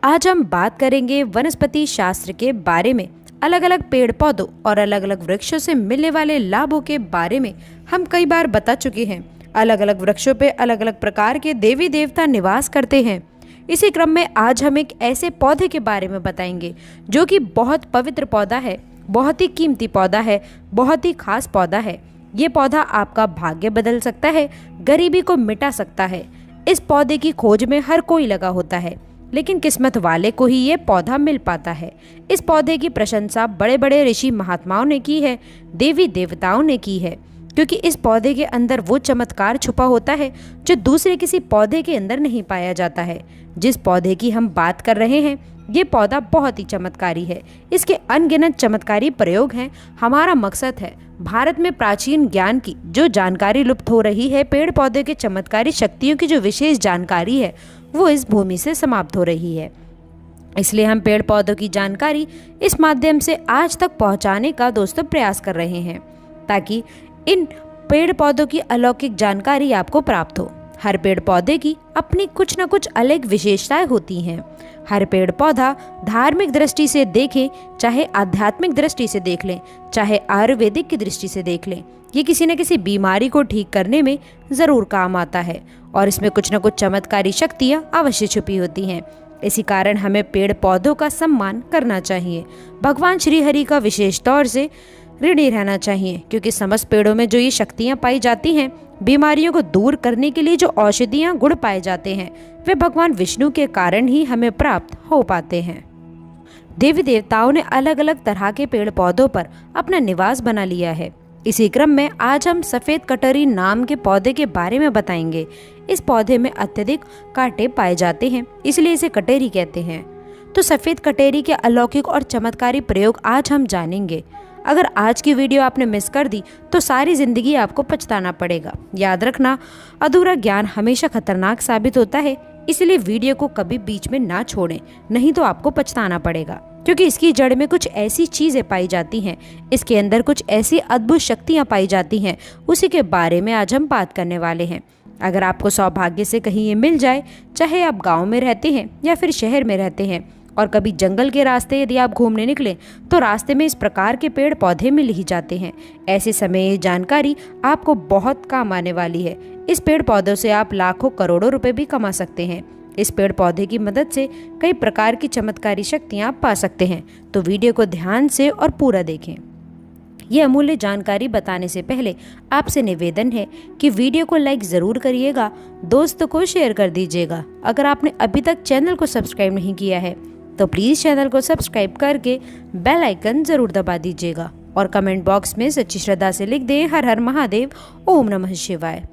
आज हम बात करेंगे वनस्पति शास्त्र के बारे में। अलग अलग पेड़ पौधों और अलग अलग वृक्षों से मिलने वाले लाभों के बारे में हम कई बार बता चुके हैं। अलग अलग वृक्षों पे अलग अलग प्रकार के देवी देवता निवास करते हैं। इसी क्रम में आज हम एक ऐसे पौधे के बारे में बताएंगे जो कि बहुत पवित्र पौधा है, बहुत ही कीमती पौधा है, बहुत ही खास पौधा है। ये पौधा आपका भाग्य बदल सकता है, गरीबी को मिटा सकता है। इस पौधे की खोज में हर कोई लगा होता है, लेकिन किस्मत वाले को ही ये पौधा मिल पाता है। इस पौधे की प्रशंसा बड़े बड़े ऋषि महात्माओं ने की है, देवी देवताओं ने की है, क्योंकि इस पौधे के अंदर वो चमत्कार छुपा होता है जो दूसरे किसी पौधे के अंदर नहीं पाया जाता है। जिस पौधे की हम बात कर रहे हैं, ये पौधा बहुत ही चमत्कारी है। इसके अनगिनत चमत्कारी प्रयोग हैं। हमारा मकसद है भारत में प्राचीन ज्ञान की जो जानकारी लुप्त हो रही है, पेड़ पौधे के चमत्कारी शक्तियों की जो विशेष जानकारी है, वो इस भूमि से समाप्त हो रही है। इसलिए हम पेड़ पौधों की जानकारी इस माध्यम से आज तक पहुंचाने का दोस्तों प्रयास कर रहे हैं, ताकि इन पेड़ पौधों की अलौकिक जानकारी आपको प्राप्त हो। हर पेड़ पौधे की अपनी कुछ न कुछ अलग विशेषताएं होती हैं। हर पेड़ पौधा धार्मिक दृष्टि से देखें, चाहे आध्यात्मिक दृष्टि से देख लें, चाहे आयुर्वेदिक की दृष्टि से देख लें, ये किसी न किसी बीमारी को ठीक करने में ज़रूर काम आता है और इसमें कुछ न कुछ चमत्कारी शक्तियाँ अवश्य छुपी होती हैं। इसी कारण हमें पेड़ पौधों का सम्मान करना चाहिए। भगवान श्री हरि का विशेष तौर से ऋणी रहना चाहिए, क्योंकि समस्त पेड़ों में जो ये शक्तियाँ पाई जाती हैं, बीमारियों को दूर करने के लिए जो औषधियाँ गुण पाए जाते हैं, वे भगवान विष्णु के कारण ही हमें प्राप्त हो पाते हैं। देवी देवताओं ने अलग अलग तरह के पेड़ पौधों पर अपना निवास बना लिया है। इसी क्रम में आज हम सफ़ेद कटहरी नाम के पौधे के बारे में बताएंगे। इस पौधे में अत्यधिक कांटे पाए जाते हैं, इसलिए इसे कटहरी कहते हैं। तो सफ़ेद कटहरी के अलौकिक और चमत्कारी प्रयोग आज हम जानेंगे। अगर आज की वीडियो आपने मिस कर दी तो सारी ज़िंदगी आपको पछताना पड़ेगा। याद रखना, अधूरा ज्ञान हमेशा खतरनाक साबित होता है, इसलिए वीडियो को कभी बीच में ना छोड़ें, नहीं तो आपको पछताना पड़ेगा, क्योंकि इसकी जड़ में कुछ ऐसी चीज़ें पाई जाती हैं, इसके अंदर कुछ ऐसी अद्भुत शक्तियाँ पाई जाती हैं, उसी के बारे में आज हम बात करने वाले हैं। अगर आपको सौभाग्य से कहीं ये मिल जाए, चाहे आप गाँव में रहते हैं या फिर शहर में रहते हैं, और कभी जंगल के रास्ते यदि आप घूमने निकले तो रास्ते में इस प्रकार के पेड़ पौधे मिल ही जाते हैं। ऐसे समय ये जानकारी आपको बहुत काम आने वाली है। इस पेड़ पौधों से आप लाखों करोड़ों रुपए भी कमा सकते हैं। इस पेड़ पौधे की मदद से कई प्रकार की चमत्कारी शक्तियाँ आप पा सकते हैं। तो वीडियो को ध्यान से और पूरा देखें। ये अमूल्य जानकारी बताने से पहले आपसे निवेदन है कि वीडियो को लाइक ज़रूर करिएगा, दोस्तों को शेयर कर दीजिएगा। अगर आपने अभी तक चैनल को सब्सक्राइब नहीं किया है तो प्लीज़ चैनल को सब्सक्राइब करके बेल आइकन ज़रूर दबा दीजिएगा और कमेंट बॉक्स में सच्ची श्रद्धा से लिख दें, हर हर महादेव, ओम नमः शिवाय।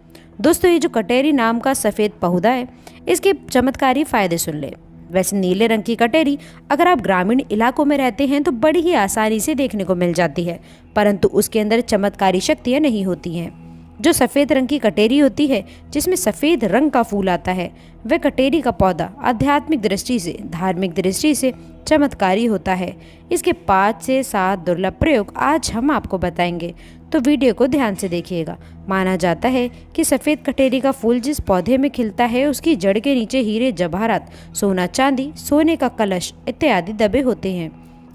दोस्तों, ये जो कटहरी नाम का सफ़ेद पौधा है, इसके चमत्कारी फ़ायदे सुन ले। वैसे नीले रंग की कटहरी अगर आप ग्रामीण इलाकों में रहते हैं तो बड़ी ही आसानी से देखने को मिल जाती है, परंतु उसके अंदर चमत्कारी शक्तियाँ नहीं होती हैं। जो सफ़ेद रंग की कटहरी होती है, जिसमें सफ़ेद रंग का फूल आता है, वह कटहरी का पौधा आध्यात्मिक दृष्टि से, धार्मिक दृष्टि से चमत्कारी होता है। इसके 5 से 7 दुर्लभ प्रयोग आज हम आपको बताएंगे, तो वीडियो को ध्यान से देखिएगा। माना जाता है कि सफ़ेद कटहरी का फूल जिस पौधे में खिलता है, उसकी जड़ के नीचे हीरे जवाहरात, सोना चांदी, सोने का कलश इत्यादि दबे होते हैं।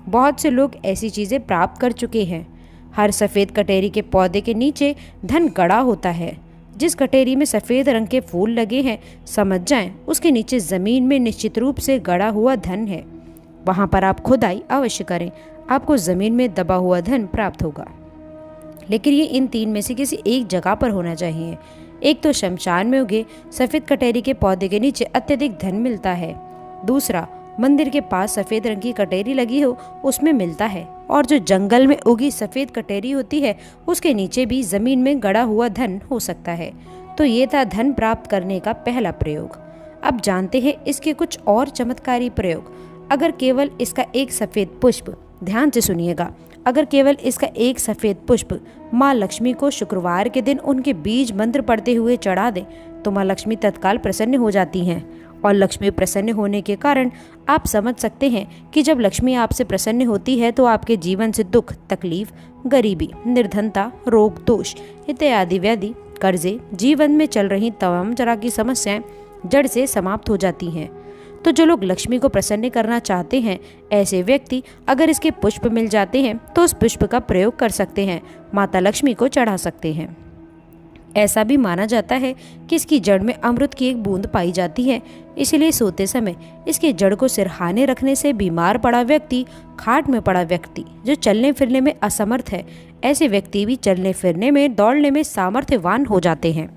बहुत से लोग ऐसी चीज़ें प्राप्त कर चुके हैं। हर सफ़ेद कटहरी के पौधे के नीचे धन गड़ा होता है। जिस कटहरी में सफ़ेद रंग के फूल लगे हैं, समझ जाएं उसके नीचे ज़मीन में निश्चित रूप से गड़ा हुआ धन है। वहाँ पर आप खुदाई अवश्य करें, आपको ज़मीन में दबा हुआ धन प्राप्त होगा। लेकिन ये इन 3 में से किसी एक जगह पर होना चाहिए। एक तो शमशान में उगे सफ़ेद कटहरी के पौधे के नीचे अत्यधिक धन मिलता है। दूसरा, मंदिर के पास सफ़ेद रंग की कटहरी लगी हो, उसमें मिलता है। और जो जंगल में उगी सफ़ेद कटहरी होती है, उसके नीचे भी ज़मीन में गड़ा हुआ धन हो सकता है। तो ये था धन प्राप्त करने का पहला प्रयोग। अब जानते हैं इसके कुछ और चमत्कारी प्रयोग। अगर केवल इसका एक सफ़ेद पुष्प, ध्यान से सुनिएगा, अगर केवल इसका एक सफ़ेद पुष्प माँ लक्ष्मी को शुक्रवार के दिन उनके बीज मंत्र पढ़ते हुए चढ़ा दें तो माँ लक्ष्मी तत्काल प्रसन्न हो जाती हैं। और लक्ष्मी प्रसन्न होने के कारण आप समझ सकते हैं कि जब लक्ष्मी आपसे प्रसन्न होती है तो आपके जीवन से दुख, तकलीफ, गरीबी, निर्धनता, रोग, दोष इत्यादि व्याधि, कर्जे, जीवन में चल रही तमाम तरह की समस्याएं जड़ से समाप्त हो जाती हैं। तो जो लोग लक्ष्मी को प्रसन्न करना चाहते हैं, ऐसे व्यक्ति अगर इसके पुष्प मिल जाते हैं तो उस पुष्प का प्रयोग कर सकते हैं, माता लक्ष्मी को चढ़ा सकते हैं। ऐसा भी माना जाता है कि इसकी जड़ में अमृत की एक बूंद पाई जाती है, इसलिए सोते समय इसके जड़ को सिरहाने रखने से बीमार पड़ा व्यक्ति, खाट में पड़ा व्यक्ति, जो चलने फिरने में असमर्थ है, ऐसे व्यक्ति भी चलने फिरने में, दौड़ने में सामर्थ्यवान हो जाते हैं।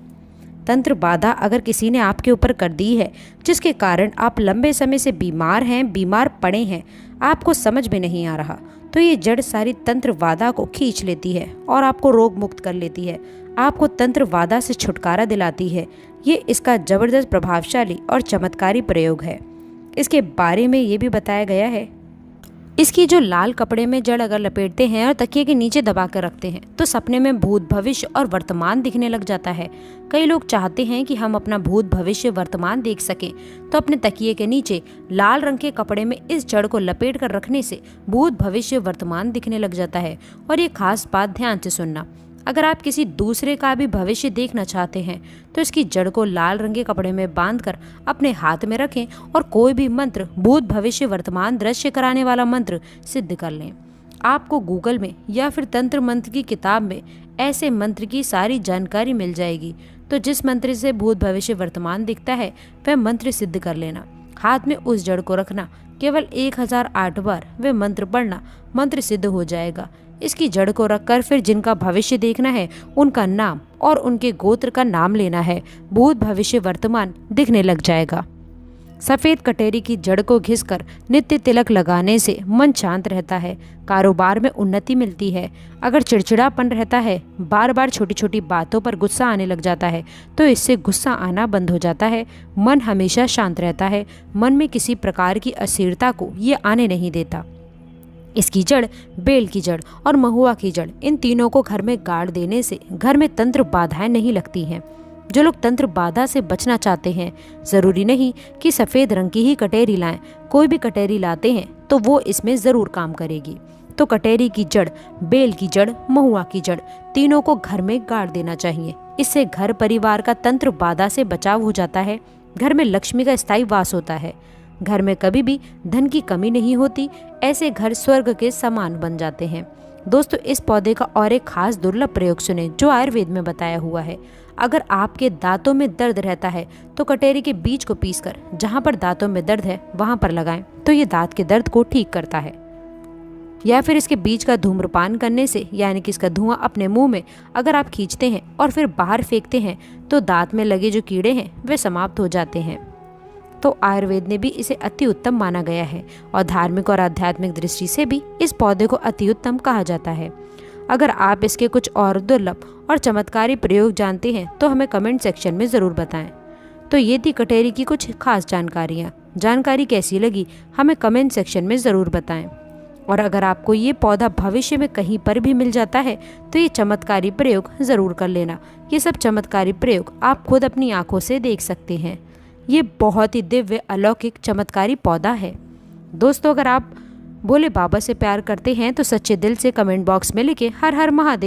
तंत्र बाधा अगर किसी ने आपके ऊपर कर दी है, जिसके कारण आप लंबे समय से बीमार हैं, बीमार पड़े हैं, आपको समझ में नहीं आ रहा, तो ये जड़ सारी तंत्र बाधा को खींच लेती है और आपको रोग मुक्त कर लेती है, आपको तंत्र बाधा से छुटकारा दिलाती है। ये इसका जबरदस्त प्रभावशाली और चमत्कारी प्रयोग है। इसके बारे में ये भी बताया गया है, इसकी जो लाल कपड़े में जड़ अगर लपेटते हैं और तकिए के नीचे दबा कर रखते हैं तो सपने में भूत, भविष्य और वर्तमान दिखने लग जाता है। कई लोग चाहते हैं कि हम अपना भूत, भविष्य, वर्तमान देख सकें, तो अपने तकिए के नीचे लाल रंग के कपड़े में इस जड़ को लपेट कर रखने से भूत, भविष्य, वर्तमान दिखने लग जाता है। और ये खास बात ध्यान से सुनना, अगर आप किसी दूसरे का भी भविष्य देखना चाहते हैं तो इसकी जड़ को लाल रंग के कपड़े में बांधकर अपने हाथ में रखें और कोई भी मंत्र, भूत, भविष्य, वर्तमान दृश्य कराने वाला मंत्र सिद्ध कर लें। आपको गूगल में या फिर तंत्र मंत्र की किताब में ऐसे मंत्र की सारी जानकारी मिल जाएगी। तो जिस मंत्र से भूत, भविष्य, वर्तमान दिखता है वह मंत्र सिद्ध कर लेना। हाथ में उस जड़ को रखना, केवल 1008 बार वह मंत्र पढ़ना, मंत्र सिद्ध हो जाएगा। इसकी जड़ को रखकर फिर जिनका भविष्य देखना है उनका नाम और उनके गोत्र का नाम लेना है, भूत, भविष्य, वर्तमान दिखने लग जाएगा। सफ़ेद कटेरी की जड़ को घिसकर नित्य तिलक लगाने से मन शांत रहता है, कारोबार में उन्नति मिलती है। अगर चिड़चिड़ापन रहता है, बार बार छोटी छोटी बातों पर गुस्सा आने लग जाता है, तो इससे गुस्सा आना बंद हो जाता है। मन हमेशा शांत रहता है, मन में किसी प्रकार की अस्थिरता को ये आने नहीं देता। इसकी जड़, बेल की जड़ और महुआ की जड़, इन तीनों को घर में गाड़ देने से घर में तंत्र बाधाएं नहीं लगती हैं। जो लोग तंत्र बाधा से बचना चाहते हैं, ज़रूरी नहीं कि सफ़ेद रंग की ही कटेरी लाएं, कोई भी कटेरी लाते हैं तो वो इसमें ज़रूर काम करेगी। तो कटेरी की जड़, बेल की जड़, महुआ की जड़, तीनों को घर में गाड़ देना चाहिए। इससे घर परिवार का तंत्र बाधा से बचाव हो जाता है, घर में लक्ष्मी का स्थायी वास होता है, घर में कभी भी धन की कमी नहीं होती। ऐसे घर स्वर्ग के समान बन जाते हैं। दोस्तों, इस पौधे का और एक खास दुर्लभ प्रयोग सुने जो आयुर्वेद में बताया हुआ है। अगर आपके दांतों में दर्द रहता है तो कटेरी के बीज को पीसकर जहाँ पर दांतों में दर्द है वहाँ पर लगाएं, तो ये दांत के दर्द को ठीक करता है। या फिर इसके बीज का धूम्रपान करने से, यानी कि इसका धुआं अपने मुंह में अगर आप खींचते हैं और फिर बाहर फेंकते हैं तो दांत में लगे जो कीड़े हैं वे समाप्त हो जाते हैं। तो आयुर्वेद ने भी इसे अति उत्तम माना गया है और धार्मिक और आध्यात्मिक दृष्टि से भी इस पौधे को अति उत्तम कहा जाता है। अगर आप इसके कुछ और दुर्लभ और चमत्कारी प्रयोग जानते हैं तो हमें कमेंट सेक्शन में ज़रूर बताएं। तो ये थी कटेरी की कुछ खास जानकारियाँ। जानकारी कैसी लगी हमें कमेंट सेक्शन में ज़रूर बताएं। और अगर आपको ये पौधा भविष्य में कहीं पर भी मिल जाता है तो ये चमत्कारी प्रयोग ज़रूर कर लेना। ये सब चमत्कारी प्रयोग आप खुद अपनी आंखों से देख सकते हैं। ये बहुत ही दिव्य, अलौकिक, चमत्कारी पौधा है। दोस्तों, अगर आप भोले बाबा से प्यार करते हैं तो सच्चे दिल से कमेंट बॉक्स में लिखे हर हर महादेव